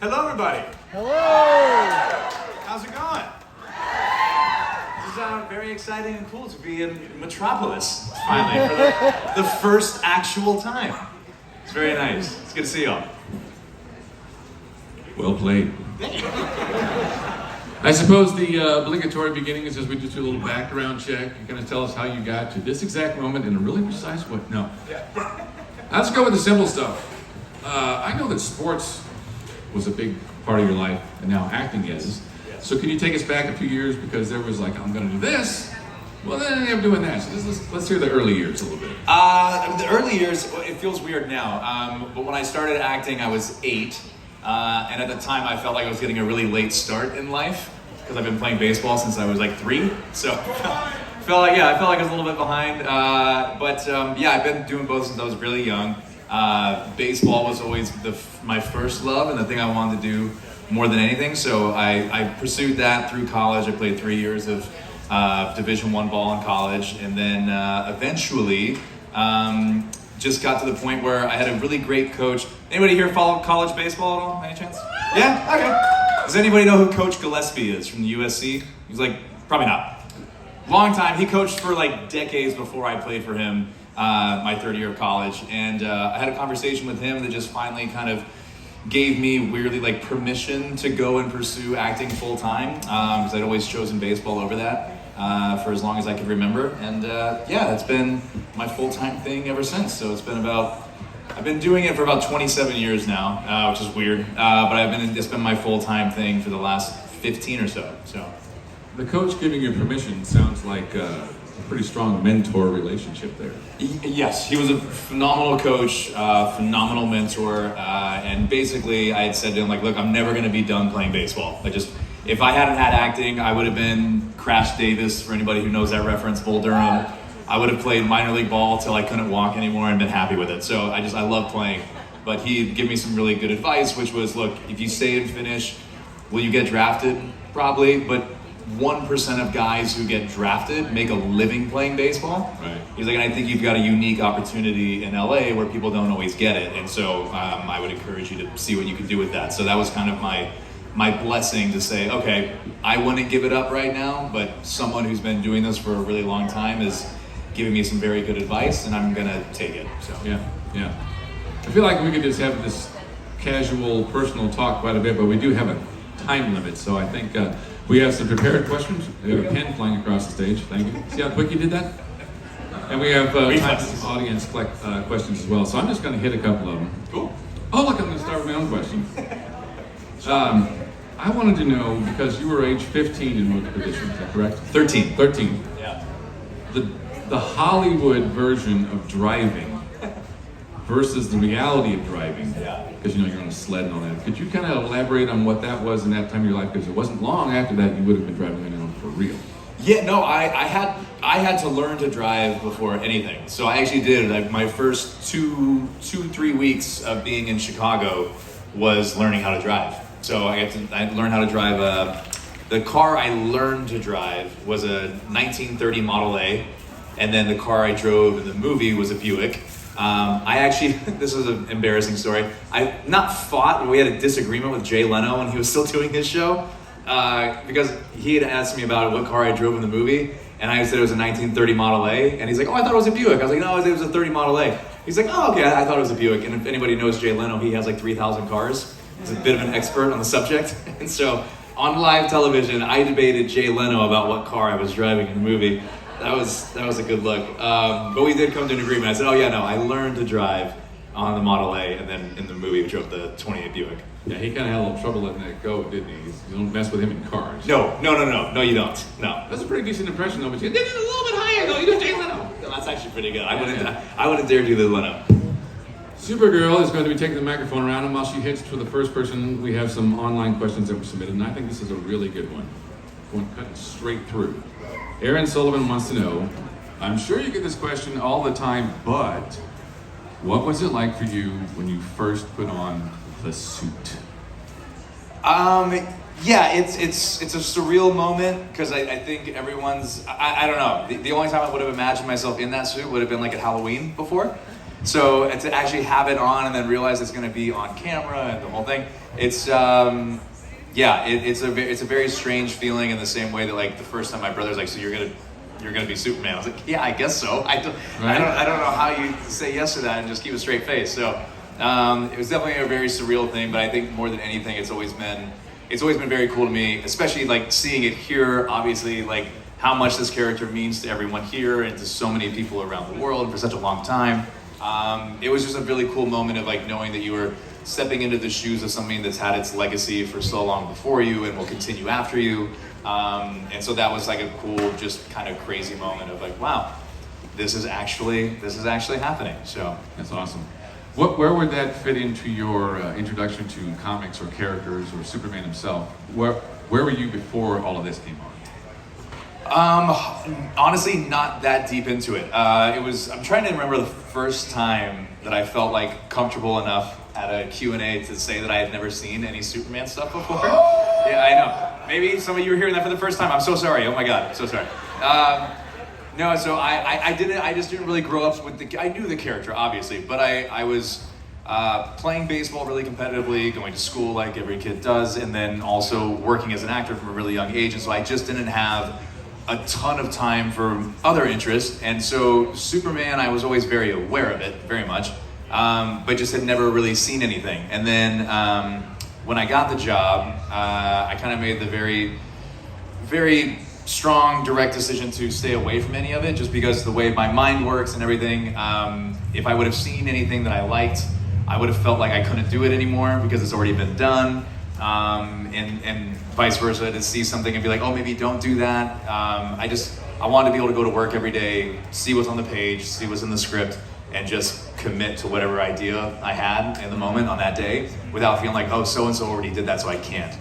Hello, everybody. Hello. How's it going? This is very exciting and cool to be in Metropolis, finally, for the first actual time. It's very nice. It's good to see y'all. Well played. I suppose the obligatory beginning is just we just do a little background check. You're going to tell us how you got to this exact moment in a really precise way. No. Let's go with the simple stuff. I know that sports was a big part of your life, and now acting is. So can you take us back a few years, because there was like, I'm going to do this. Well, then I'm doing that. So let's hear the early years a little bit. The early years, it feels weird now. But when I started acting, I was 8. And at the time, I felt like I was getting a really late start in life because I've been playing baseball since I was like 3. So I felt like I was a little bit behind. But I've been doing both since I was really young. Baseball was always my first love and the thing I wanted to do more than anything. So I pursued that through college. I played 3 years of Division I ball in college, and then eventually just got to the point where I had a really great coach. Anybody here follow college baseball at all, any chance? Yeah? Okay. Does anybody know who Coach Gillespie is from the USC? He's like, probably not. Long time. He coached for like decades before I played for him, my 3rd year of college. And I had a conversation with him that just finally kind of gave me weirdly like permission to go and pursue acting full time, because I'd always chosen baseball over that. For as long as I could remember, and it's been my full-time thing ever since. So I've been doing it for about 27 years now, which is weird, but it's been my full-time thing for the last 15 or so. So, the coach giving you permission sounds like a pretty strong mentor relationship there. Yes, he was a phenomenal coach, phenomenal mentor, and basically I had said to him, like, look, I'm never going to be done playing baseball. If I hadn't had acting, I would have been Crash Davis, for anybody who knows that reference, Bull Durham. I would have played minor league ball till I couldn't walk anymore and been happy with it. So I love playing. But he'd give me some really good advice, which was, look, if you stay and finish, will you get drafted? Probably, but 1% of guys who get drafted make a living playing baseball. Right. He's like, and I think you've got a unique opportunity in LA where people don't always get it. And so I would encourage you to see what you can do with that. So that was kind of my blessing to say, okay, I wouldn't give it up right now, but someone who's been doing this for a really long time is giving me some very good advice, and I'm gonna take it. So yeah. I feel like we could just have this casual, personal talk quite a bit, but we do have a time limit, so I think we have some prepared questions. We have a pen flying across the stage. Thank you. See how quick you did that? And we have time for some audience questions as well. So I'm just going to hit a couple of them. Cool. Oh, look, I'm going to start with my own question. I wanted to know, because you were age 15 in Mocha Edition, is that correct? 13. 13. Yeah. The Hollywood version of driving versus the reality of driving. Yeah. Because you're on a sled and all that. Could you kind of elaborate on what that was in that time of your life? Because it wasn't long after that you would have been driving on your own for real. Yeah, no, I had to learn to drive before anything. So I actually did. My first 3 weeks of being in Chicago was learning how to drive. So I learned how to drive. The car I learned to drive was a 1930 Model A, and then the car I drove in the movie was a Buick. I actually, this is an embarrassing story. But we had a disagreement with Jay Leno when he was still doing his show, because he had asked me about what car I drove in the movie, and I said it was a 1930 Model A, and he's like, oh, I thought it was a Buick. I was like, no, it was a 30 Model A. He's like, oh, okay, I thought it was a Buick. And if anybody knows Jay Leno, he has like 3,000 cars. He's a bit of an expert on the subject. And so on live television, I debated Jay Leno about what car I was driving in the movie. That was a good look. But we did come to an agreement. I said, oh yeah, no, I learned to drive on the Model A, and then in the movie we drove the 28 Buick. Yeah, he kind of had a little trouble letting that go, didn't he? You don't mess with him in cars. No, you don't. No. That's a pretty decent impression though, but you did it a little bit higher though. You did Jay Leno. No, that's actually pretty good. I wouldn't dare do the Leno. Supergirl is going to be taking the microphone around, and while she hits for the first person, we have some online questions that were submitted, and I think this is a really good one. Going cutting straight through. Aaron Sullivan wants to know, I'm sure you get this question all the time, but what was it like for you when you first put on the suit? Yeah, it's a surreal moment, because I think everyone's, I don't know, the only time I would have imagined myself in that suit would have been like at Halloween before. So to actually have it on and then realize it's going to be on camera and the whole thing, it's it's a very strange feeling in the same way that like the first time my brother's like, so you're gonna be Superman. I was like, yeah, I guess so. I don't know how you say yes to that and just keep a straight face. So it was definitely a very surreal thing, but I think more than anything, it's always been very cool to me, especially like seeing it here. Obviously, like how much this character means to everyone here and to so many people around the world for such a long time. It was just a really cool moment of like knowing that you were stepping into the shoes of something that's had its legacy for so long before you and will continue after you. And so that was like a cool, just kind of crazy moment of like, wow, this is actually happening. So that's awesome. Where would that fit into your introduction to comics or characters or Superman himself? Where were you before all of this came on? Honestly, not that deep into it. I'm trying to remember the first time that I felt like comfortable enough at a Q&A to say that I had never seen any Superman stuff before. Yeah, I know. Maybe some of you were hearing that for the first time. I'm so sorry. Oh my God, I'm so sorry. No, so I just didn't really grow up with I knew the character, obviously, but I was playing baseball really competitively, going to school like every kid does, and then also working as an actor from a really young age, and so I just didn't have a ton of time for other interests, and so Superman, I was always very aware of it, very much, but just had never really seen anything. And then when I got the job, I kind of made the very, very strong, direct decision to stay away from any of it, just because the way my mind works and everything. If I would have seen anything that I liked, I would have felt like I couldn't do it anymore because it's already been done. And vice versa, to see something and be like, oh, maybe don't do that. I wanted to be able to go to work every day, see what's on the page, see what's in the script, and just commit to whatever idea I had in the moment on that day without feeling like, oh, so-and-so already did that, so I can't.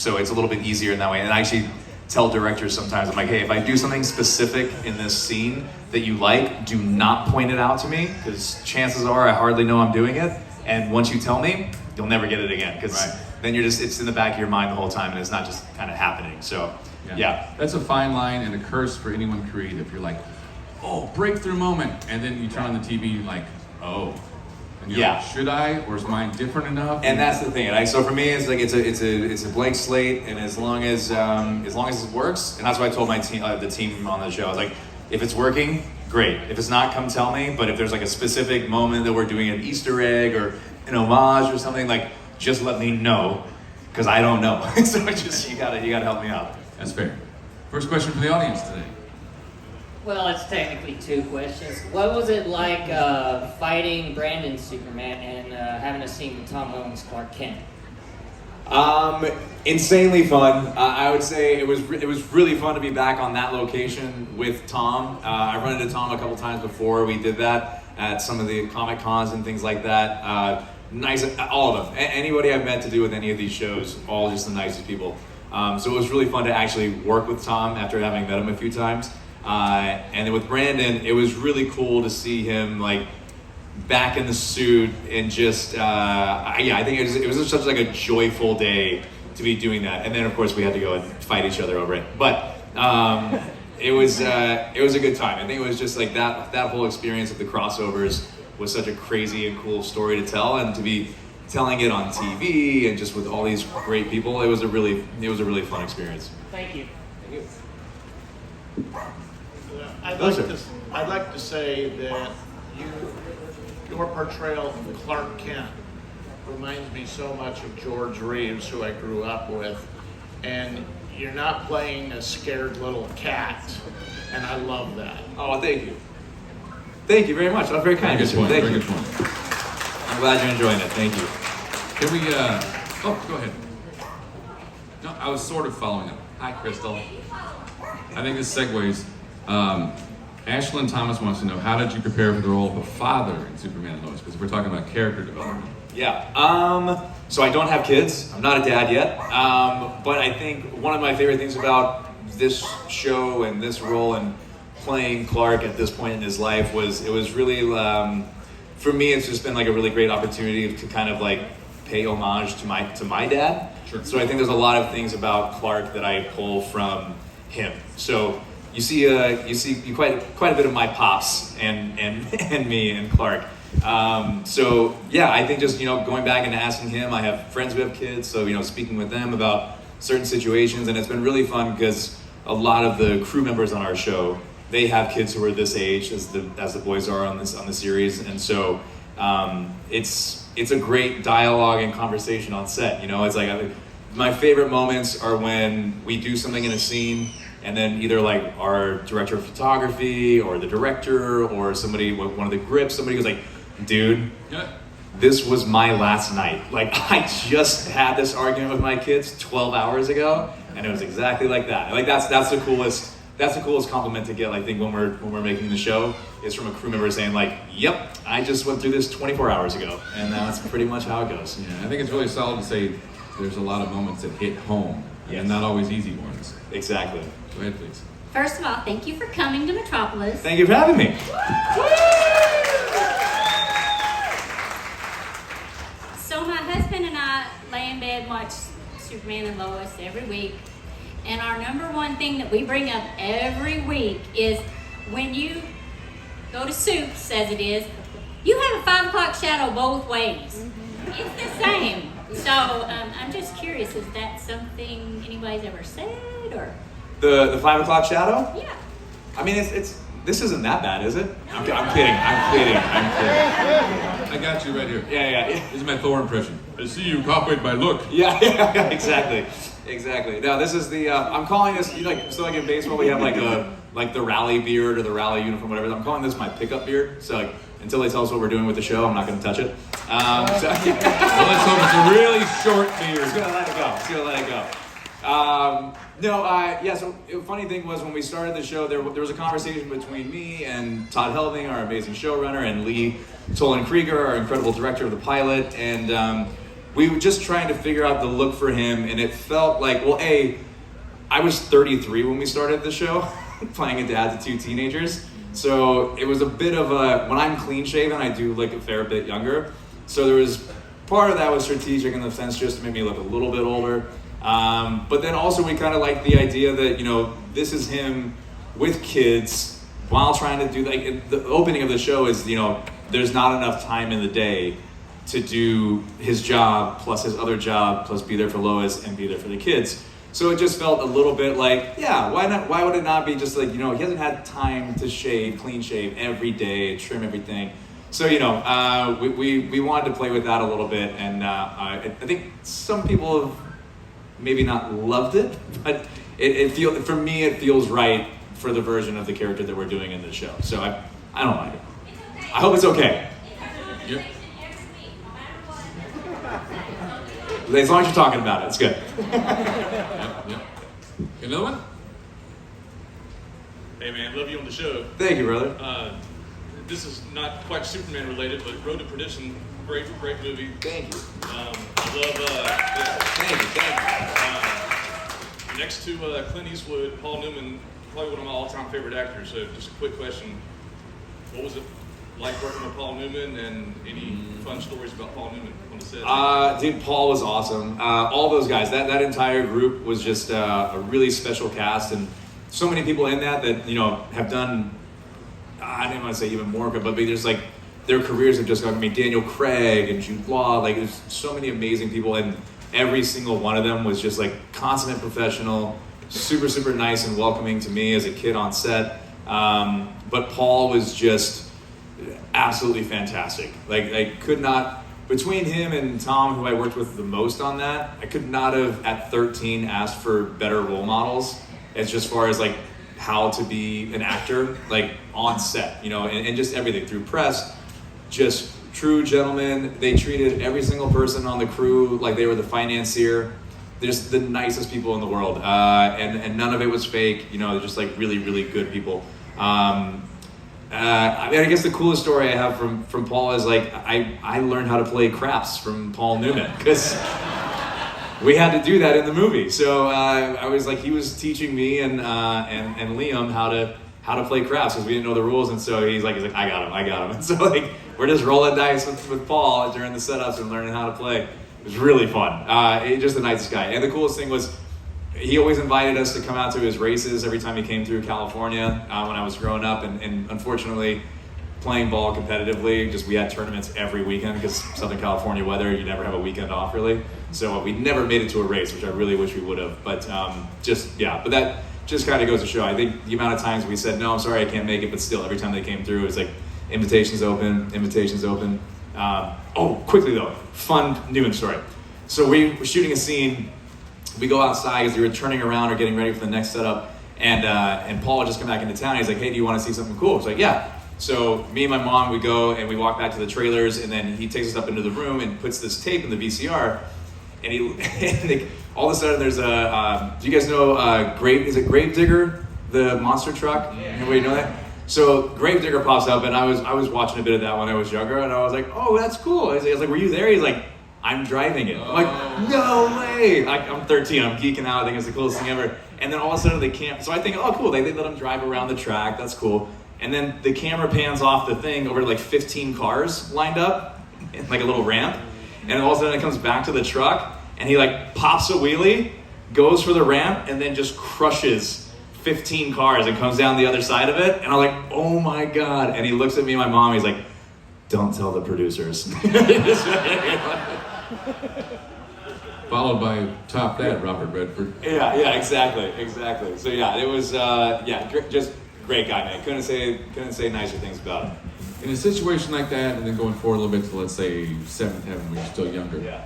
So it's a little bit easier in that way. And I actually tell directors sometimes, I'm like, hey, if I do something specific in this scene that you like, do not point it out to me, because chances are I hardly know I'm doing it. And once you tell me, you'll never get it again, because then it's in the back of your mind the whole time and it's not just kind of happening. So yeah. That's a fine line and a curse for anyone creative. You're like, oh, breakthrough moment, and then you turn on the TV like, oh, and you're like, should I, or is mine different enough? And that's the thing. So for me, it's like it's a blank slate, and as long as it works, and that's what I told my team, the team on the show. I was like, if it's working, great. If it's not, come tell me. But if there's like a specific moment that we're doing an Easter egg or an homage or something, like just let me know, because I don't know. So you gotta help me out. That's fair. First question from the audience today. Well, it's technically two questions. What was it like fighting Brandon's Superman and having a scene with Tom Welling Clark Kent? Insanely fun. I would say it was really fun to be back on that location with Tom. I run into Tom a couple times before. We did that at some of the Comic Cons and things like that. Nice, all of them. Anybody I've met to do with any of these shows, all just the nicest people. So it was really fun to actually work with Tom after having met him a few times. And then with Brandon, it was really cool to see him like back in the suit and just I think it was just such like a joyful day to be doing that. And then of course we had to go and fight each other over it. But it was a good time. I think it was just like that whole experience of the crossovers was such a crazy and cool story to tell, and to be telling it on TV and just with all these great people, it was a really fun experience. Thank you. Thank you. I'd like to say that your portrayal of Clark Kent reminds me so much of George Reeves, who I grew up with, and you're not playing a scared little cat, and I love that. Oh, thank you. Thank you very much. That's very kind of you. Thank you. I'm glad you're enjoying it. Thank you. Can we, go ahead. No, I was sort of following up. Hi, Crystal. I think this segues. Hoechlin Thomas wants to know, how did you prepare for the role of a father in Superman and Lois? Because we're talking about character development. Yeah. So I don't have kids. I'm not a dad yet. But I think one of my favorite things about this show and this role and playing Clark at this point in his life was it was really, for me, it's just been like a really great opportunity to kind of like pay homage to my dad. Sure. So I think there's a lot of things about Clark that I pull from him. So, you see quite a bit of my pops and and me and Clark. So yeah, I think just going back and asking him. I have friends who have kids, so speaking with them about certain situations, and it's been really fun because a lot of the crew members on our show, they have kids who are this age as the boys are on the series, and so it's a great dialogue and conversation on set. It's like my favorite moments are when we do something in a scene, and then either like our director of photography or the director or somebody, one of the grips, somebody goes like, dude, this was my last night. Like, I just had this argument with my kids 12 hours ago, and it was exactly like that. Like that's the coolest compliment to get, I think, when we're making the show, is from a crew member saying like, yep, I just went through this 24 hours ago, and that's pretty much how it goes. Yeah, I think it's really solid to say there's a lot of moments that hit home, and not always easy ones. Exactly. Go ahead, please. First of all, thank you for coming to Metropolis. Thank you for having me. So my husband and I lay in bed and watch Superman and Lois every week. And our number one thing that we bring up every week is when you go to Soups, as it is, you have a 5 o'clock shadow both ways. It's the same. So I'm just curious, is that something anybody's ever said, or? The 5 o'clock shadow? Yeah. I mean, it's this isn't that bad, is it? I'm kidding. I got you right here. Yeah. This is my Thor impression. I see you copied my look. Yeah, exactly. Now this is the I'm calling this like in baseball we have like the rally beard or the rally uniform, whatever. I'm calling this my pickup beard. So like until they tell us what we're doing with the show, I'm not going to touch it. Well, let's hope it's a really short beard. It's gonna let it go. So the funny thing was when we started the show, there was a conversation between me and Todd Helving, our amazing showrunner, and Lee Tolan Krieger, our incredible director of the pilot, and we were just trying to figure out the look for him, and it felt like, I was 33 when we started the show, playing a dad to 2 teenagers, so it was a bit of when I'm clean shaven, I do look a fair bit younger, so there was, part of that was strategic in the sense just to make me look a little bit older. But then also we kind of like the idea that, this is him with kids while trying to do, the opening of the show is, there's not enough time in the day to do his job plus his other job plus be there for Lois and be there for the kids. So it just felt a little bit like, yeah, why not? Why would it not be just like, he hasn't had time to clean shave every day, trim everything. So, we wanted to play with that a little bit, and I think some people have maybe not loved it, but for me it feels right for the version of the character that we're doing in the show. So I don't mind it. I hope it's okay. Yep. As long as you're talking about it, it's good. Yep. Another one? Hey man, love you on the show. Thank you, brother. This is not quite Superman related, but Road to Perdition, great movie. Thank you. I love. Thank you. Next to Clint Eastwood, Paul Newman, probably one of my all-time favorite actors. So just a quick question: what was it like working with Paul Newman, and any fun stories about Paul Newman on the set? Dude, Paul was awesome. All those guys, that entire group was just a really special cast, and so many people in that have done. I didn't want to say even more, but there's like their careers have just gone. Daniel Craig and Jude Law, there's so many amazing people, and every single one of them was just consummate professional, super, super nice and welcoming to me as a kid on set. But Paul was just absolutely fantastic. I could not, between him and Tom, who I worked with the most on that, I could not have at 13 asked for better role models as just far as how to be an actor, on set, and just everything through press, just true gentlemen. They treated every single person on the crew like they were the financier. They're just the nicest people in the world, and none of it was fake. They're just really, really good people. I guess the coolest story I have from Paul is I learned how to play craps from Paul Newman because we had to do that in the movie. So I was he was teaching me and Liam how to play craps because we didn't know the rules, and so he's like I got him, and so we're just rolling dice with Paul during the setups and learning how to play. It was really fun. He's just the nicest guy, and the coolest thing was he always invited us to come out to his races every time he came through California when I was growing up, and unfortunately, playing ball competitively, we had tournaments every weekend because Southern California weather, you never have a weekend off really. So we never made it to a race, which I really wish we would have. But but that just kind of goes to show. I think the amount of times we said, no, I'm sorry, I can't make it, but still, every time they came through, it's like, invitations open. Quickly though, fun Newman story. So we were shooting a scene. We go outside because we were turning around or getting ready for the next setup, and Paul had just come back into town. He's like, hey, do you want to see something cool? I was like, yeah. So me and my mom, we go and we walk back to the trailers, and then he takes us up into the room and puts this tape in the VCR, and all of a sudden there's do you guys know Gravedigger, the monster truck? Yeah. Anybody know that? So Gravedigger pops up, and I was watching a bit of that when I was younger, and I was like, oh, that's cool. I was like, were you there? He's like, I'm driving it. I'm like, no way. I'm 13, I'm geeking out, I think it's the coolest thing ever. And then all of a sudden they can't, so I think, oh cool, they let him drive around the track, that's cool. And then the camera pans off the thing over to like 15 cars lined up, in like a little ramp. And all of a sudden it comes back to the truck, and he like pops a wheelie, goes for the ramp, and then just crushes 15 cars and comes down the other side of it. And I'm like, oh my God. And he looks at me and my mom, he's like, don't tell the producers. Followed by top that, Robert Redford. Yeah, exactly. So yeah, it was, just great guy, man. Couldn't say nicer things about him. In a situation like that, and then going forward a little bit to, let's say, 7th heaven when you're still younger,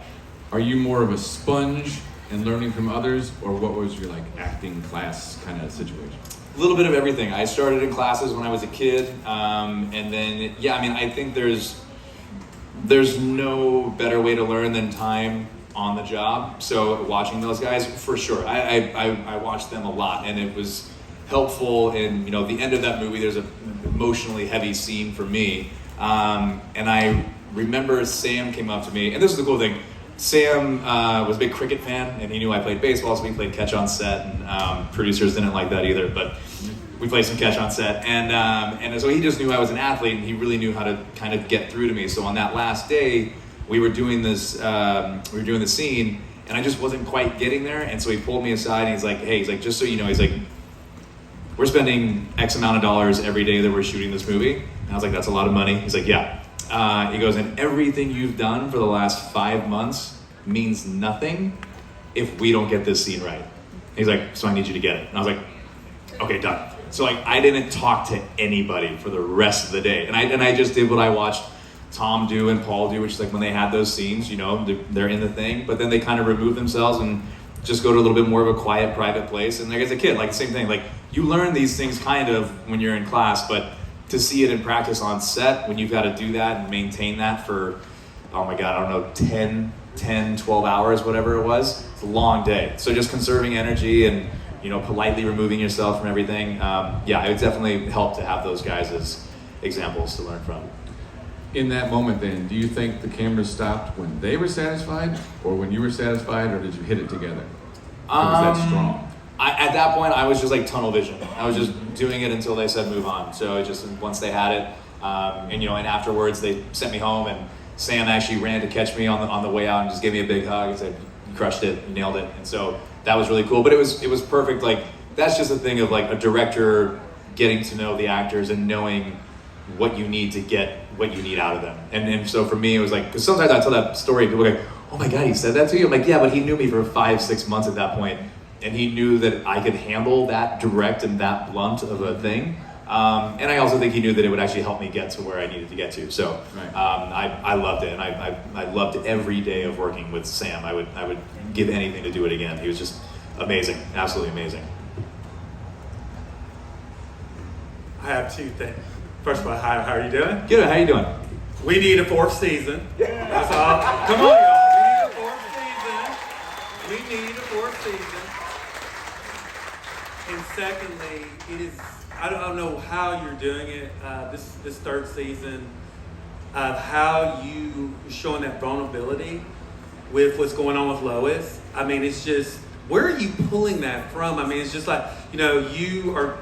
are you more of a sponge and learning from others, or what was your like acting class kind of situation? A little bit of everything. I started in classes when I was a kid, and then I think there's no better way to learn than time on the job. So watching those guys, for sure, I watched them a lot, and it was helpful. In the end of that movie, there's an emotionally heavy scene for me, and I remember Sam came up to me, and this is the cool thing. Sam was a big cricket fan, and he knew I played baseball, so we played catch on set, and producers didn't like that either, but we played some catch on set, and so he just knew I was an athlete, and he really knew how to kind of get through to me. So on that last day, we were doing the scene, and I just wasn't quite getting there, and so he pulled me aside, and he's like, just so you know, he's like, we're spending X amount of dollars every day that we're shooting this movie. And I was like, that's a lot of money. He's like, yeah. He goes, and everything you've done for the last 5 months means nothing if we don't get this scene right. He's like, so I need you to get it. And I was like, okay, done. So like, I didn't talk to anybody for the rest of the day. And I just did what I watched Tom do and Paul do, which is like when they had those scenes, they're in the thing, but then they kind of remove themselves and just go to a little bit more of a quiet, private place. And like as a kid, like the same thing, like you learn these things kind of when you're in class, but to see it in practice on set, when you've got to do that and maintain that for, oh my God, I don't know, 10, 12 hours, whatever it was, it's a long day. So just conserving energy and, politely removing yourself from everything. It would definitely help to have those guys as examples to learn from. In that moment then, do you think the camera stopped when they were satisfied, or when you were satisfied, or did you hit it together? Or was that strong? At that point, I was just like tunnel vision. I was just doing it until they said move on. So it just once they had it, and afterwards they sent me home, and Sam actually ran to catch me on the way out and just gave me a big hug and said, "You crushed it, you nailed it." And so that was really cool. But it was perfect. Like that's just a thing of like a director getting to know the actors and knowing what you need to get what you need out of them. And so for me, it was like, because sometimes I tell that story, people are like, "Oh my God, he said that to you?" I'm like, yeah, but he knew me for 5-6 months at that point. And he knew that I could handle that direct and that blunt of a thing. And I also think he knew that it would actually help me get to where I needed to get to. So I loved it, and I loved every day of working with Sam. I would give anything to do it again. He was just amazing, absolutely amazing. I have two things. First of all, how are you doing? Good, how you doing? We need a 4th season. That's all. Come on, y'all. We need a 4th season. And secondly, I don't know how you're doing it, this 3rd season, of how you're showing that vulnerability with what's going on with Lois. I mean, it's just, where are you pulling that from? I mean, it's just like, you're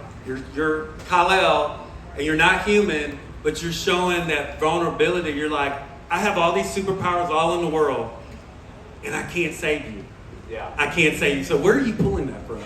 Kal-El, and you're not human, but you're showing that vulnerability. You're like, I have all these superpowers all in the world, and I can't save you. Yeah. I can't say. So where are you pulling that from?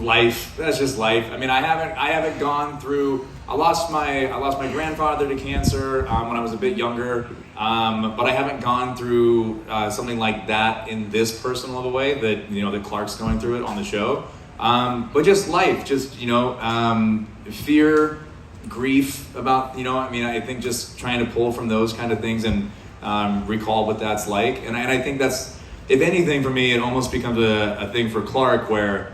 Life. That's just life. I mean, I haven't gone through. I lost my grandfather to cancer when I was a bit younger, but I haven't gone through something like that in this personal of a way that that Clark's going through it on the show. But just life, just fear, grief about I mean, I think just trying to pull from those kind of things and recall what that's like, and I think that's, if anything, for me, it almost becomes a thing for Clark where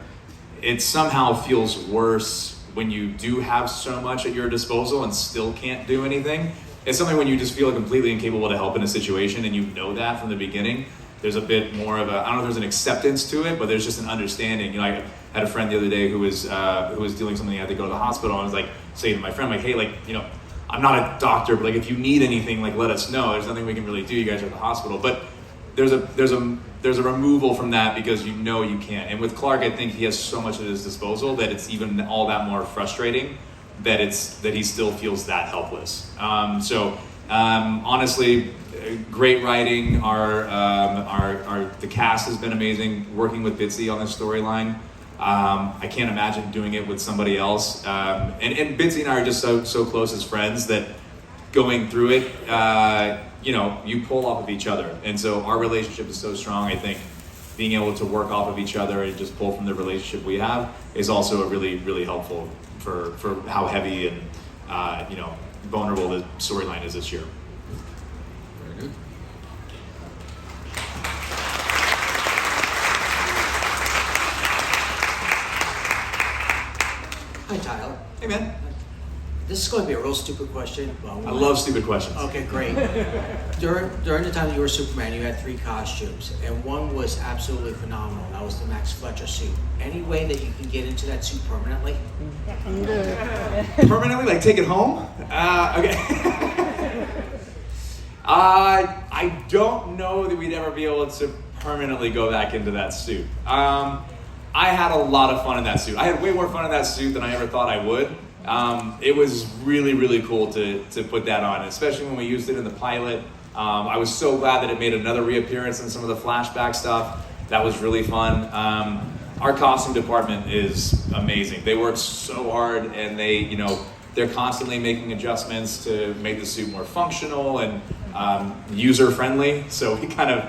it somehow feels worse when you do have so much at your disposal and still can't do anything. It's something when you just feel completely incapable to help in a situation and you know that from the beginning. There's a bit more of I don't know if there's an acceptance to it, but there's just an understanding. I had a friend the other day who was dealing something, had to go to the hospital, and I was like saying to my friend, like, hey, like, I'm not a doctor, but like if you need anything, like let us know. There's nothing we can really do. You guys are at the hospital. But there's a removal from that because you can't. And with Clark, I think he has so much at his disposal that it's even all that more frustrating that he still feels that helpless. Honestly, great writing. The cast has been amazing. Working with Bitsy on this storyline, I can't imagine doing it with somebody else. And Bitsy and I are just so close as friends that going through it, you pull off of each other. And so our relationship is so strong. I think being able to work off of each other and just pull from the relationship we have is also really, really helpful for how heavy and vulnerable the storyline is this year. Very good. Hi, Tyler. Hey, man. This is going to be a real stupid question. I love stupid questions. Okay, great. During the time that you were Superman, you had 3 costumes, and one was absolutely phenomenal. That was the Max Fletcher suit. Any way that you can get into that suit permanently? Permanently, like take it home? Okay. I don't know that we'd ever be able to permanently go back into that suit. I had a lot of fun in that suit. I had way more fun in that suit than I ever thought I would. It was really, really cool to put that on, especially when we used it in the pilot. I was so glad that it made another reappearance in some of the flashback stuff. That was really fun. Our costume department is amazing. They work so hard, and they're constantly making adjustments to make the suit more functional and user-friendly. So we kind of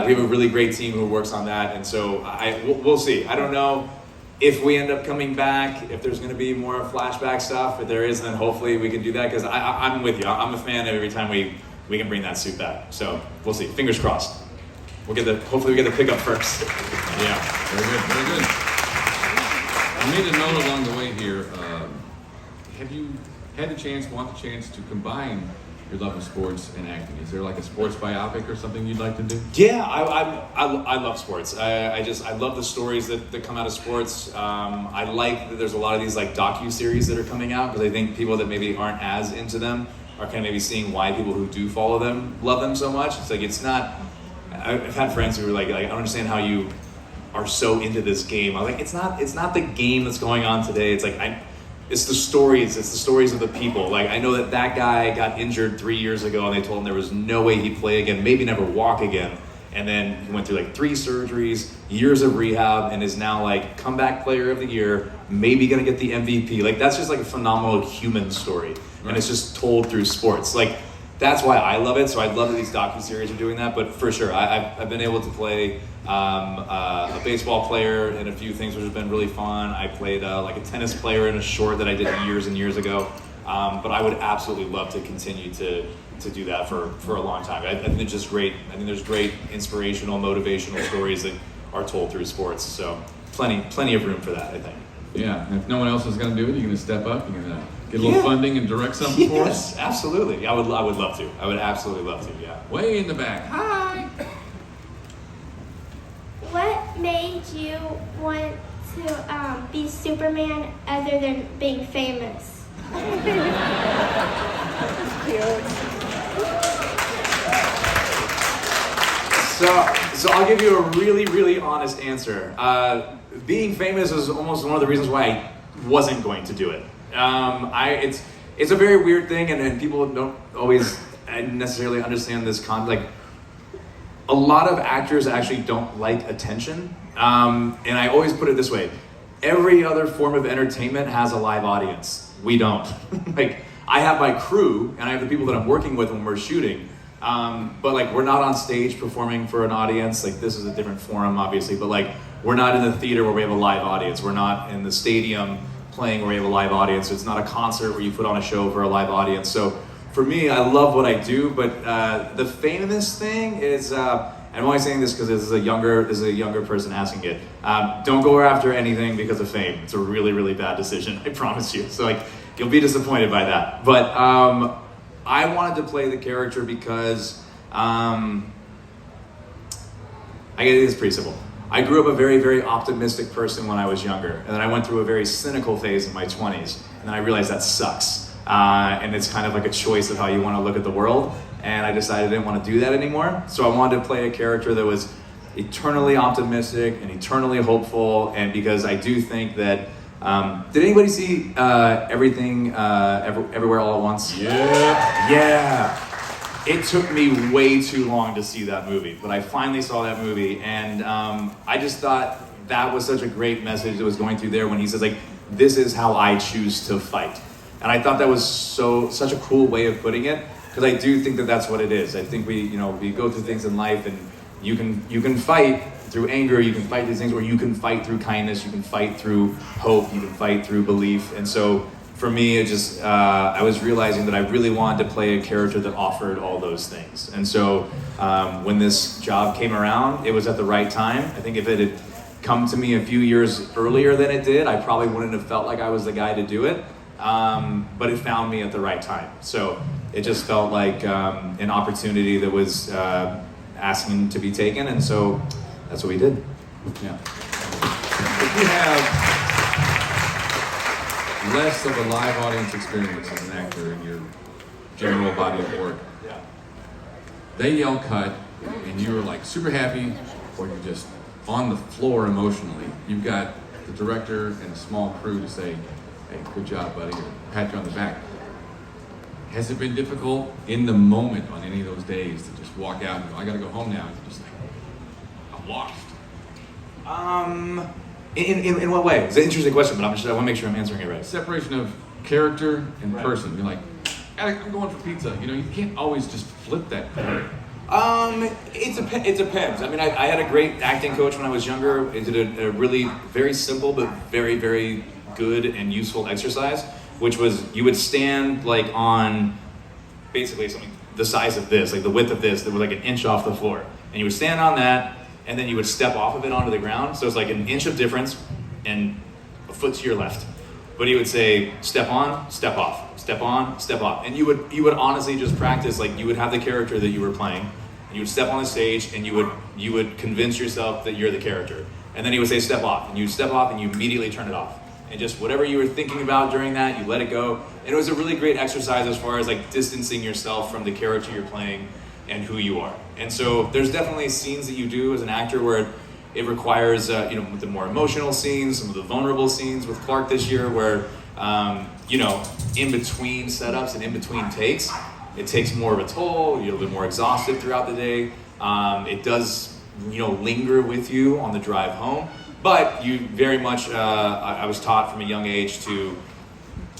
we have a really great team who works on that, and so we'll see. I don't know if we end up coming back, if there's going to be more flashback stuff. If there is, then hopefully we can do that, because I'm with you. I'm a fan of every time we can bring that suit back. So we'll see. Fingers crossed. Hopefully we get the pickup first. Yeah, very good, very good. I made a note along the way here. Have you want the chance to combine your love of sports and acting? Is there like a sports biopic or something you'd like to do? Yeah, I love sports. I love the stories that come out of sports. I like that there's a lot of these like docu-series that are coming out, because I think people that maybe aren't as into them are kind of maybe seeing why people who do follow them love them so much. It's like, it's not, I've had friends who were like I don't understand how you are so into this game. I was like, it's not the game that's going on today. It's like, it's the stories of the people. Like, I know that guy got injured 3 years ago, and they told him there was no way he'd play again, maybe never walk again. And then he went through like 3 surgeries, years of rehab, and is now like comeback player of the year, maybe gonna get the MVP. Like, that's just like a phenomenal human story. Right. And it's just told through sports. Like, that's why I love it. So I love that these docuseries are doing that. But for sure, I've been able to play a baseball player in a few things, which has been really fun. I played like a tennis player in a short that I did years and years ago. But I would absolutely love to continue to do that for a long time. I think it's just great. I think there's great inspirational, motivational stories that are told through sports. So plenty of room for that, I think. Yeah, and if no one else is going to do it, you're going to step up. You're going to get a little funding and direct something for us. Yes, absolutely. I would love to. I would absolutely love to. Yeah. Way in the back. Hi. What made you want to be Superman other than being famous? So I'll give you a really, really honest answer. Being famous is almost one of the reasons why I wasn't going to do it. It's a very weird thing, and people don't always necessarily understand this like, a lot of actors actually don't like attention. And I always put it this way. Every other form of entertainment has a live audience. We don't. Like, I have my crew and I have the people that I'm working with when we're shooting. But like, we're not on stage performing for an audience. Like, this is a different forum, obviously, but like, we're not in the theater where we have a live audience. We're not in the stadium playing where we have a live audience. It's not a concert where you put on a show for a live audience. So for me, I love what I do, but the famous thing is, I'm only saying this because this is a younger person asking it. Don't go after anything because of fame. It's a really, really bad decision, I promise you. So like, you'll be disappointed by that. But I wanted to play the character because I guess it's pretty simple. I grew up a very, very optimistic person when I was younger, and then I went through a very cynical phase in my 20s, and then I realized that sucks. And it's kind of like a choice of how you want to look at the world, and I decided I didn't want to do that anymore. So I wanted to play a character that was eternally optimistic and eternally hopeful, and because I do think that, did anybody see Everything, Everywhere All at Once? Yeah. Yeah. It took me way too long to see that movie, but I finally saw that movie, and I just thought that was such a great message that was going through there when he says, like, this is how I choose to fight. And I thought that was such a cool way of putting it, because I do think that that's what it is. I think we go through things in life, and you can fight through anger, you can fight these things, or you can fight through kindness, you can fight through hope, you can fight through belief. And so for me, it just, I was realizing that I really wanted to play a character that offered all those things. And so when this job came around, it was at the right time. I think if it had come to me a few years earlier than it did, I probably wouldn't have felt like I was the guy to do it. But it found me at the right time. So it just felt like an opportunity that was asking to be taken. And so that's what we did. Yeah. If you have less of a live audience experience as an actor in your general body of work, they yell cut and you're like super happy, or you're just on the floor emotionally, you've got the director and a small crew to say, hey, good job, buddy, or pat you on the back. Has it been difficult in the moment on any of those days to just walk out and go, I gotta go home now, and you're just like, I'm lost? In what way? It's an interesting question, but I want to make sure I'm answering it right. Separation of character and person. You're like, I'm going for pizza. You can't always just flip that coin. It depends. I mean, I had a great acting coach when I was younger. It did a really very simple but very, very good and useful exercise, which was you would stand like on basically something the size of this, like the width of this, that was like an inch off the floor. And you would stand on that, and then you would step off of it onto the ground. So it's like an inch of difference and a foot to your left. But he would say, step on, step off, step on, step off. And you would honestly just practice, like you would have the character that you were playing, and you would step on the stage and you would convince yourself that you're the character. And then he would say, step off, and you step off and you immediately turn it off. And just whatever you were thinking about during that, you let it go. And it was a really great exercise as far as like distancing yourself from the character you're playing and who you are. And so there's definitely scenes that you do as an actor where it requires, the more emotional scenes, some of the vulnerable scenes with Clark this year where, in between setups and in between takes, it takes more of a toll, you're a little bit more exhausted throughout the day. It does, linger with you on the drive home. But you very much, I was taught from a young age to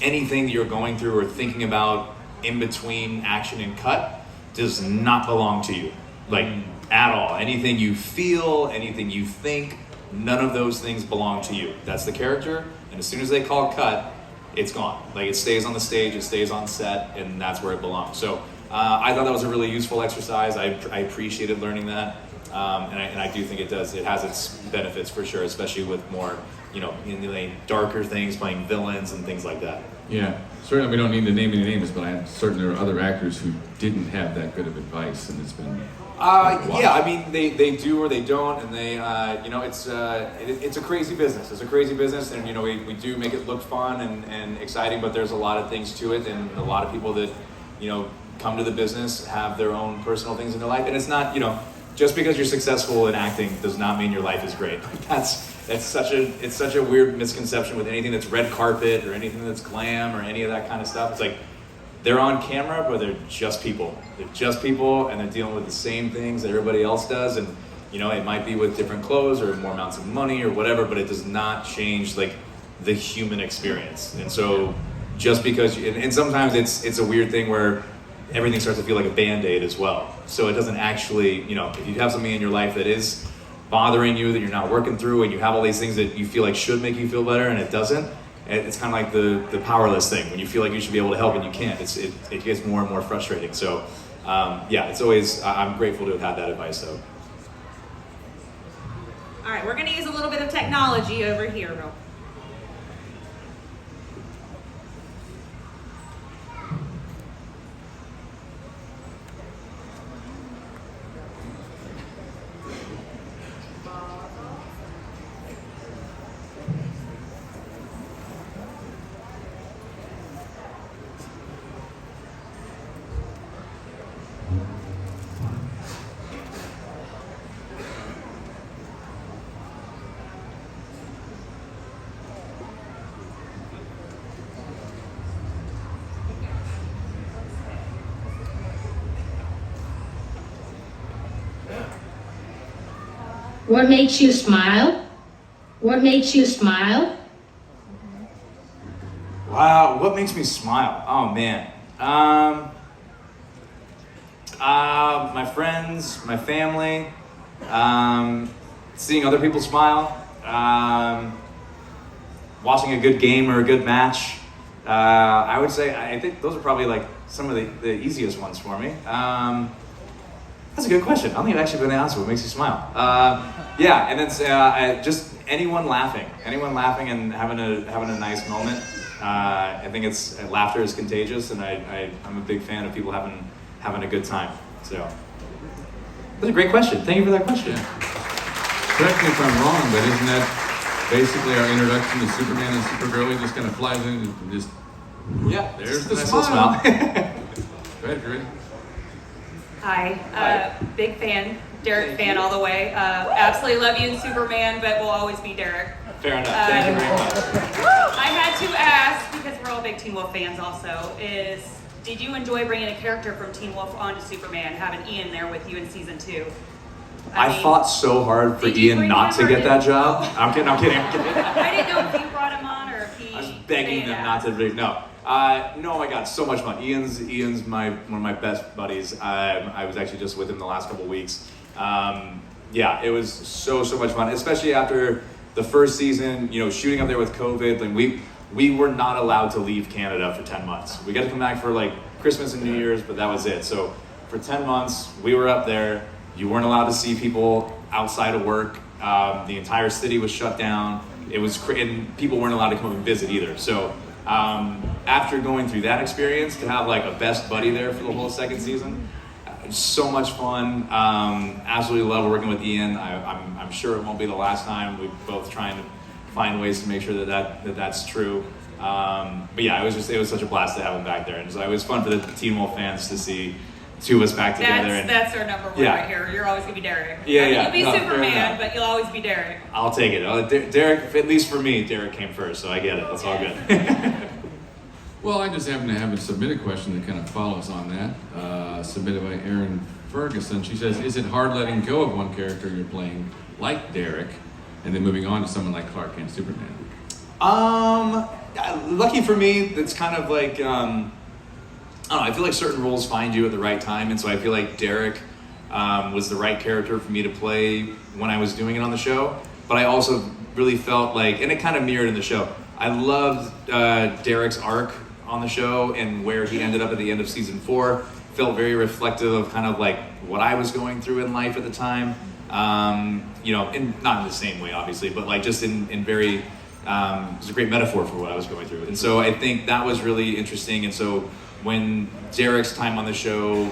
anything that you're going through or thinking about in between action and cut does not belong to you, like at all. Anything you feel, anything you think, none of those things belong to you. That's the character, and as soon as they call cut, it's gone. Like it stays on the stage, it stays on set, and that's where it belongs. So I thought that was a really useful exercise. I appreciated learning that. And I do think it has its benefits for sure, especially with more, in darker things, playing villains and things like that. Yeah, certainly we don't need to name any names, but I'm certain there are other actors who didn't have that good of advice, and it's been... Yeah, I mean, they do or they don't, and they, it's a crazy business. It's a crazy business, and, we do make it look fun and exciting, but there's a lot of things to it, and a lot of people that, come to the business have their own personal things in their life, and it's not, just because you're successful in acting does not mean your life is great. It's such a weird misconception with anything that's red carpet or anything that's glam or any of that kind of stuff. It's like they're on camera, but they're just people. They're just people, and they're dealing with the same things that everybody else does. And it might be with different clothes or more amounts of money or whatever, but it does not change like the human experience. And so, just because, and sometimes it's a weird thing where everything starts to feel like a Band-Aid as well. So it doesn't actually, if you have something in your life that is bothering you, that you're not working through, and you have all these things that you feel like should make you feel better, and it doesn't. It's kind of like the powerless thing, when you feel like you should be able to help and you can't. It gets more and more frustrating. So, it's always, I'm grateful to have had that advice, though. All right, we're going to use a little bit of technology over here, real. What makes you smile? What makes you smile? Wow, what makes me smile? Oh man. My friends, my family, seeing other people smile, watching a good game or a good match. I would say, I think those are probably like some of the easiest ones for me. That's a good question. I don't think I've actually been asked what makes you smile. And then just anyone laughing and having a nice moment. I think laughter is contagious, and I'm a big fan of people having a good time. So that's a great question. Thank you for that question. Correct me if I'm wrong, but isn't that basically our introduction to Superman and Supergirl? He just kind of flies in and just there's the nice little smile. Go ahead, Corinne. Hi, big fan, Derek fan all the way. Absolutely love you in Superman, but will always be Derek. Fair enough. Thank you very much. I had to ask, because we're all big Teen Wolf fans also, did you enjoy bringing a character from Teen Wolf onto Superman, having Ian there with you in season 2? I fought so hard for Ian not to get that job. I'm kidding. I didn't know if you brought him on or if he... I was begging them not to. No. No, I got so much fun. Ian's one of my best buddies. I was actually just with him the last couple of weeks. It was so much fun, especially after the first season. Shooting up there with COVID, like we were not allowed to leave Canada for 10 months. We got to come back for like Christmas and New Year's, but that was it. So for 10 months, we were up there. You weren't allowed to see people outside of work. The entire city was shut down. And people weren't allowed to come up and visit either. So after going through that experience, to have like a best buddy there for the whole second season, so much fun. Absolutely love working with Ian. I'm sure it won't be the last time. We're both trying to find ways to make sure that's true. It was such a blast to have him back there, and it was fun for the Teen Wolf fans to see two of us back together. That's our number one right here. You're always gonna be Derek. You'll be Superman, but you'll always be Derek. I'll take it. Derek, at least for me, Derek came first, so I get it. That's all good. Well, I just happen to have a submitted question that kind of follows on that, submitted by Erin Ferguson. She says, is it hard letting go of one character you're playing, like Derek, and then moving on to someone like Clark Kent Superman? Lucky for me, it's kind of like, I feel like certain roles find you at the right time, and so I feel like Derek was the right character for me to play when I was doing it on the show, but I also really felt like, and it kind of mirrored in the show, I loved Derek's arc on the show and where he ended up at the end of season 4. Felt very reflective of kind of like what I was going through in life at the time. And not in the same way, obviously, but like just in very, it was a great metaphor for what I was going through. And so I think that was really interesting. And so when Derek's time on the show,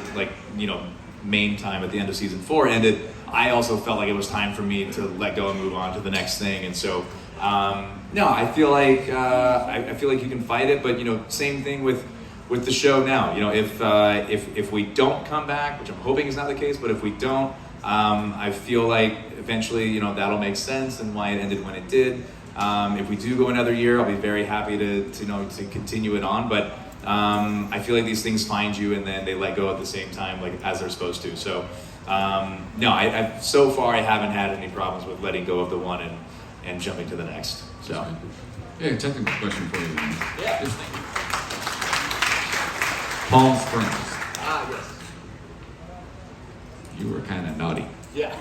main time at the end of season 4 ended, I also felt like it was time for me to let go and move on to the next thing. And so, I feel like you can fight it, but same thing with the show now. If we don't come back, which I'm hoping is not the case, but if we don't, I feel like eventually, that'll make sense and why it ended when it did. If we do go another year, I'll be very happy to continue it on. But I feel like these things find you and then they let go at the same time, like as they're supposed to. So no, I so far I haven't had any problems with letting go of the one and jumping to the next. So Yeah, technical question for you. yeah. Just Palm Springs. Yes. You were kind of naughty. Yeah.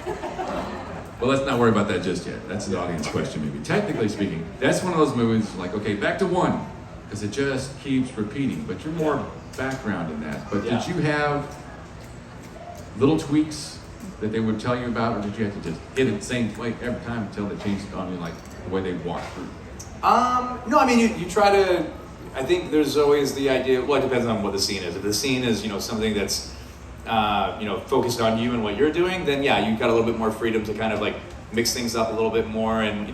Well, let's not worry about that just yet. That's an audience question, maybe. Technically speaking, that's one of those movies like, okay, back to one, because it just keeps repeating. But you're more background in that. But Yeah. did you have little tweaks that they would tell you about, or did you have to just hit it the same way every time until they changed it on you, like the way they walk through? No, I mean, you try to, I think there's always the idea, well, it depends on what the scene is. If the scene is, something that's, focused on you and what you're doing, then yeah, you've got a little bit more freedom to kind of like mix things up a little bit more. And,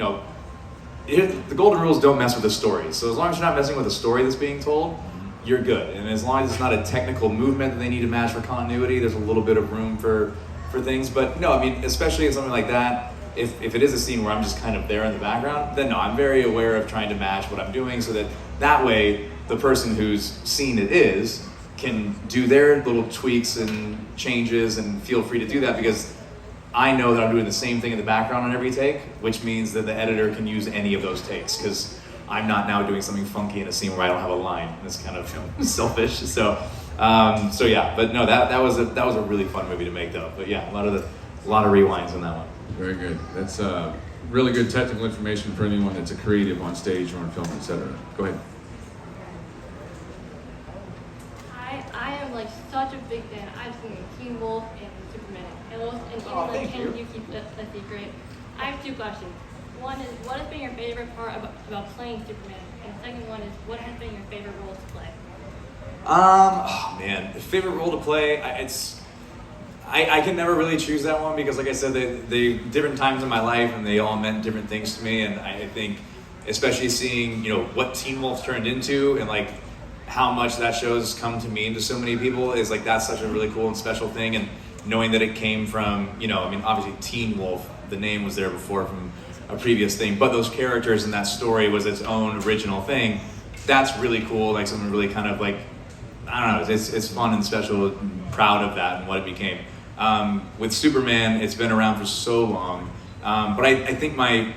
the golden rules don't mess with the story. So as long as you're not messing with the story that's being told, you're good. And as long as it's not a technical movement that they need to match for continuity, there's a little bit of room for things. But no, I mean, especially in something like that, if it is a scene where I'm just kind of there in the background, then no, I'm very aware of trying to match what I'm doing so that way the person whose scene it is can do their little tweaks and changes and feel free to do that, because I know that I'm doing the same thing in the background on every take, which means that the editor can use any of those takes, because I'm not now doing something funky in a scene where I don't have a line. That's kind of selfish. So yeah, but no, that was a really fun movie to make though. But yeah, a lot of rewinds on that one. Very good. That's really good technical information for anyone that's a creative on stage or on film, etc. Go ahead. I am like such a big fan. I've seen Teen Wolf and Superman and even like Can You Keep a Secret? I have two questions. One is, what has been your favorite part about playing Superman? And the second one is, what has been your favorite role to play? Oh man, favorite role to play. I can never really choose that one, because like I said, they different times in my life and they all meant different things to me. And I think, especially seeing what Teen Wolf turned into and like how much that show's come to mean to so many people, is like that's such a really cool and special thing. And knowing that it came from obviously Teen Wolf, the name was there before from a previous thing, but those characters and that story was its own original thing. That's really cool. Like something really kind of like, I don't know, it's fun and special, and proud of that and what it became. With Superman, it's been around for so long, but I think my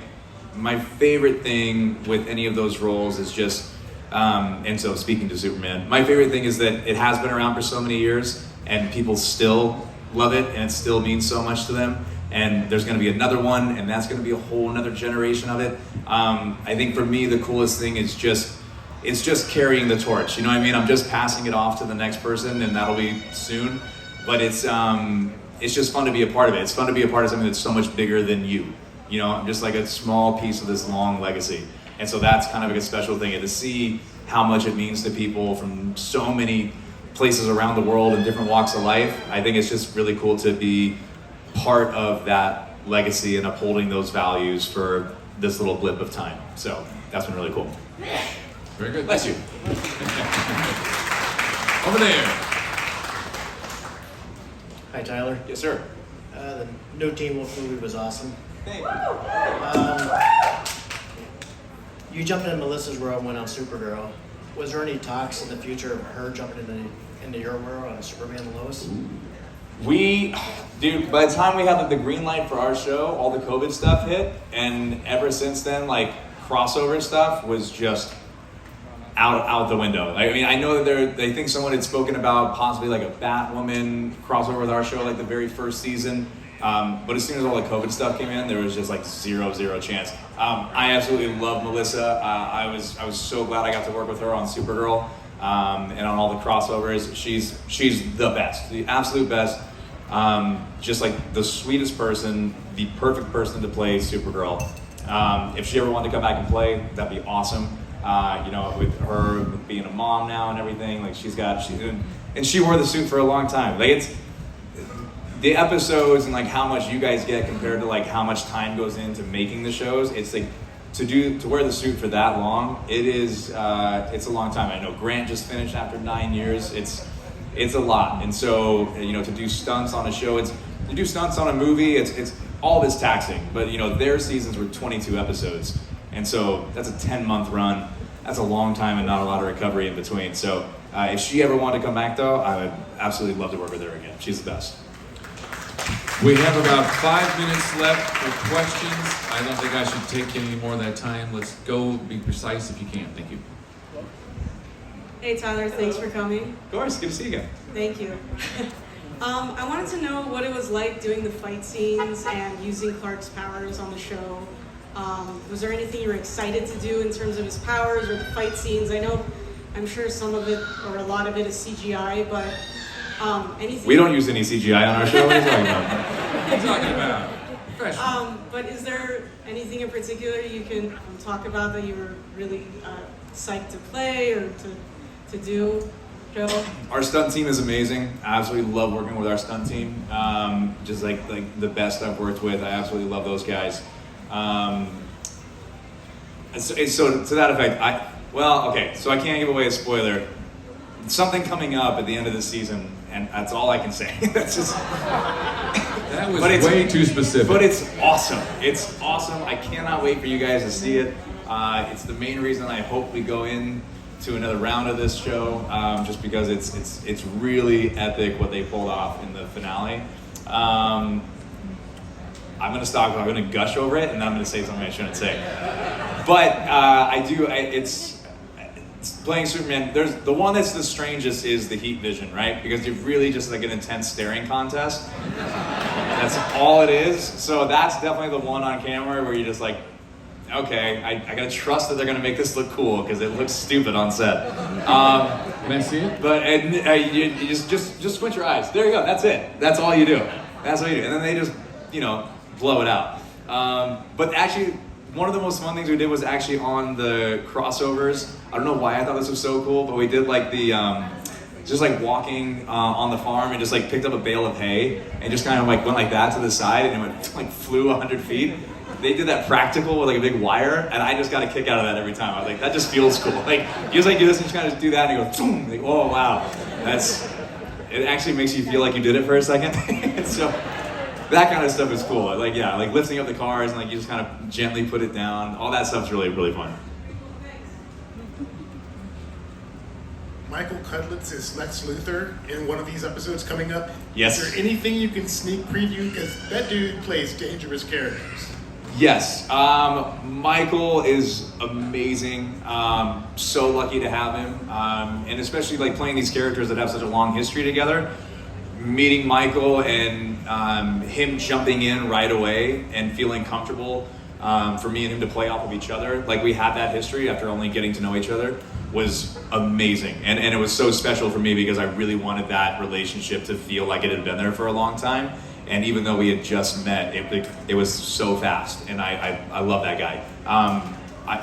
favorite thing with any of those roles is just, and so speaking to Superman, my favorite thing is that it has been around for so many years and people still love it and it still means so much to them. And there's going to be another one, and that's going to be a whole another generation of it. I think for me, the coolest thing is it's just carrying the torch. You know what I mean? I'm just passing it off to the next person, and that'll be soon. But it's just fun to be a part of it. It's fun to be a part of something that's so much bigger than you. I'm just like a small piece of this long legacy. And so that's kind of like a special thing. And to see how much it means to people from so many places around the world and different walks of life, I think it's just really cool to be part of that legacy and upholding those values for this little blip of time. So that's been really cool. Very good. Bless you. Over there. Hi, Tyler. Yes, sir. The new Teen Wolf movie was awesome. Thank you. You jumped into Melissa's world and went on Supergirl. Was there any talks in the future of her jumping into your world on Superman and Lois? Dude, by the time we had the green light for our show, all the COVID stuff hit, and ever since then, like, crossover stuff was just out the window. I mean, I know that they think someone had spoken about possibly like a Batwoman crossover with our show, like the very first season. But as soon as all the COVID stuff came in, there was just like zero chance. I absolutely love Melissa. I was so glad I got to work with her on Supergirl and on all the crossovers. She's the best, the absolute best. Just like the sweetest person, the perfect person to play Supergirl. If she ever wanted to come back and play, that'd be awesome. With her being a mom now and everything, like and she wore the suit for a long time. Like it's the episodes and like how much you guys get compared to like how much time goes into making the shows. It's like to wear the suit for that long. It's a long time. I know Grant just finished after 9 years. It's a lot, and so to do stunts on a show, to do stunts on a movie, it's all this taxing. But their seasons were 22 episodes, and so that's a 10-month run. That's a long time and not a lot of recovery in between. So If she ever wanted to come back, though, I would absolutely love to work with her again. She's the best. We have about 5 minutes left for questions. I don't think I should take any more of that time. Let's go. Be precise if you can. Thank you. Hey Tyler, thanks for coming. Of course, good to see you again. Thank you. I wanted to know what it was like doing the fight scenes and using Clark's powers on the show. Was there anything you were excited to do in terms of his powers or the fight scenes? I'm sure some of it or a lot of it is CGI, but anything. We don't use any CGI on our show. What are you talking about? What are you talking about? But is there anything in particular you can talk about that you were really psyched to play or to do, Joe? Our stunt team is amazing. I absolutely love working with our stunt team. Just like the best I've worked with. I absolutely love those guys. So to that effect, so I can't give away a spoiler. Something coming up at the end of the season, and that's all I can say. That's just. That was way too specific. But it's awesome. It's awesome. I cannot wait for you guys to see it. It's the main reason I hope we go in to another round of this show, just because it's really epic what they pulled off in the finale. I'm gonna stop. I'm gonna gush over it, and then I'm gonna say something I shouldn't say. But it's playing Superman. There's the one that's the strangest is the heat vision, right? Because you're really just like an intense staring contest. That's all it is. So that's definitely the one on camera where you're just like, okay, I gotta trust that they're gonna make this look cool because it looks stupid on set. Can I see it? But you just squint your eyes. There you go. That's it. That's all you do. That's what you do. And then they just blow it out. But actually, one of the most fun things we did was actually on the crossovers. I don't know why I thought this was so cool, but we did like the just like walking on the farm and just like picked up a bale of hay and just kind of like went like that to the side and it went like flew 100 feet. They did that practical with like a big wire, and I just got a kick out of that every time. I was like, that just feels cool. Like you just like do this and you kind of do that and you go, boom, like, oh wow, it actually makes you feel like you did it for a second. So that kind of stuff is cool. Like lifting up the cars and like you just kind of gently put it down. All that stuff's really, really fun. Michael Cudlitz is Lex Luthor in one of these episodes coming up. Yes. Is there anything you can sneak preview? Because that dude plays dangerous characters. Yes, Michael is amazing. So lucky to have him, and especially like playing these characters that have such a long history together. Meeting Michael and him jumping in right away and feeling comfortable for me and him to play off of each other, like we had that history after only getting to know each other, was amazing. And it was so special for me because I really wanted that relationship to feel like it had been there for a long time. And even though we had just met, it was so fast, and I love that guy.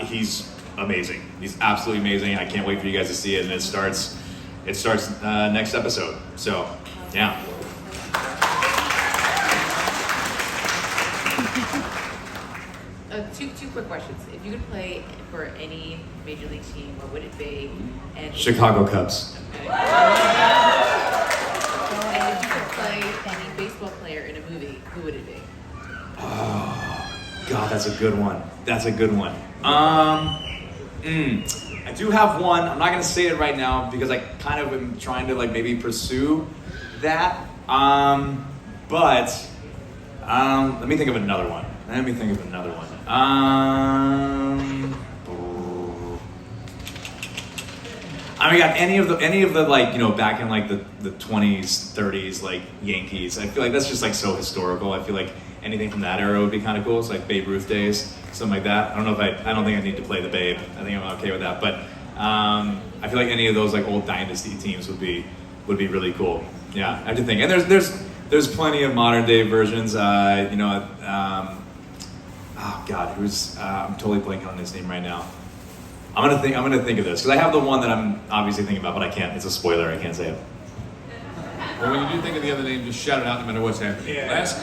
He's amazing. He's absolutely amazing. I can't wait for you guys to see it, and it starts next episode. So, yeah. Two quick questions. If you could play for any major league team, what would it be? And Chicago Cubs. Okay. And if you could play any baseball player in a movie, who would it be? Oh, God, that's a good one. I do have one. I'm not going to say it right now because I kind of am trying to like maybe pursue that. But let me think of another one. I mean, got any of the like, back in like the 20s, 30s, like Yankees. I feel like that's just like so historical. I feel like anything from that era would be kind of cool. It's like Babe Ruth days, something like that. I don't think I need to play the Babe. I think I'm okay with that. But I feel like any of those like old dynasty teams would be really cool. Yeah, I have to think. And there's plenty of modern day versions. Oh God, I'm totally blanking on his name right now. I'm gonna think of this because I have the one that I'm obviously thinking about, but I can't. It's a spoiler. I can't say it. Well, when you do think of the other name, just shout it out no matter what's happening. Yeah. Last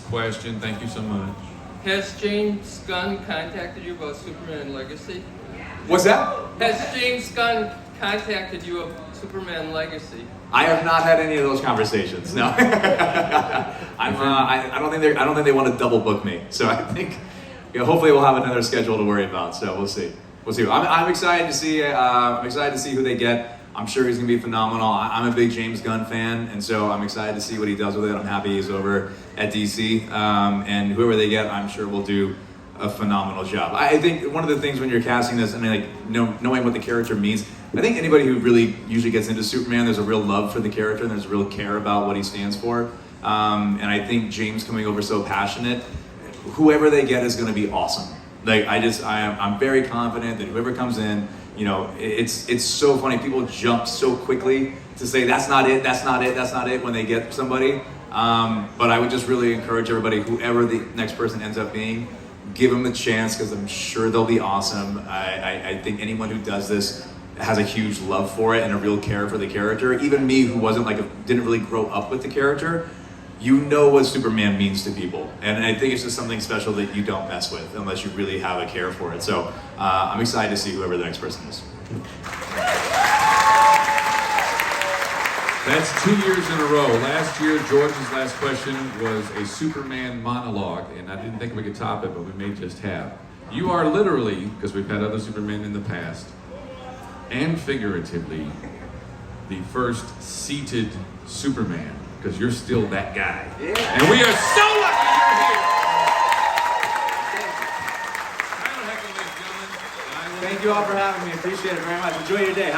question. Thank you so much. Has James Gunn contacted you about Superman Legacy? What's that? Has James Gunn contacted you about Superman Legacy? I have not had any of those conversations. No. I don't think they want to double book me. So I think hopefully we'll have another schedule to worry about. So we'll see. We'll see. I'm excited to see. I'm excited to see who they get. I'm sure he's gonna be phenomenal. I'm a big James Gunn fan, and so I'm excited to see what he does with it. I'm happy he's over at DC, and whoever they get, I'm sure will do a phenomenal job. I think one of the things when you're casting this, I mean, like knowing what the character means. I think anybody who really usually gets into Superman, there's a real love for the character, and there's a real care about what he stands for. And I think James coming over so passionate, whoever they get is going to be awesome. Like I'm very confident that whoever comes in, you know, it's so funny. People jump so quickly to say that's not it, that's not it, that's not it when they get somebody. But I would just really encourage everybody, whoever the next person ends up being, give them the chance because I'm sure they'll be awesome. I think anyone who does this has a huge love for it and a real care for the character. Even me, who didn't really grow up with the character, you know what Superman means to people. And I think it's just something special that you don't mess with unless you really have a care for it. So I'm excited to see whoever the next person is. That's 2 years in a row. Last year, George's last question was a Superman monologue, and I didn't think we could top it, but we may just have. You are literally, because we've had other Supermen in the past, and figuratively, the first seated Superman, because you're still that guy. Yeah. And we are so lucky you're here. Thank you all for having me. Appreciate it very much. Enjoy your day.